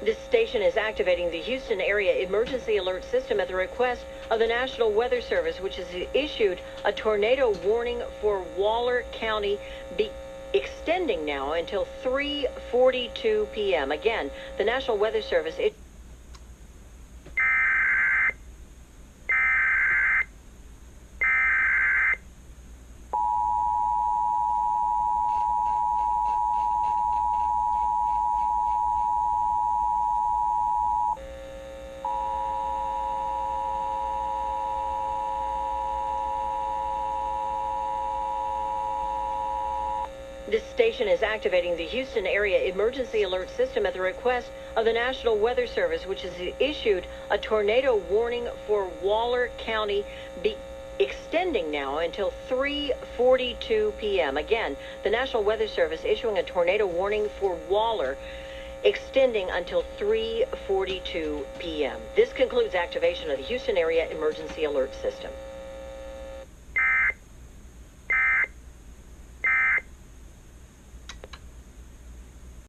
This station is activating the Houston Area Emergency Alert System at the request of the National Weather Service, which has issued a tornado warning for Waller County, extending now until 3:42 p.m. Again, the National Weather Service... This station is activating the Houston Area Emergency Alert System at the request of the National Weather Service, which has issued a tornado warning for Waller County, extending now until 3:42 p.m. Again, the National Weather Service issuing a tornado warning for Waller, extending until 3:42 p.m. This concludes activation of the Houston Area Emergency Alert System.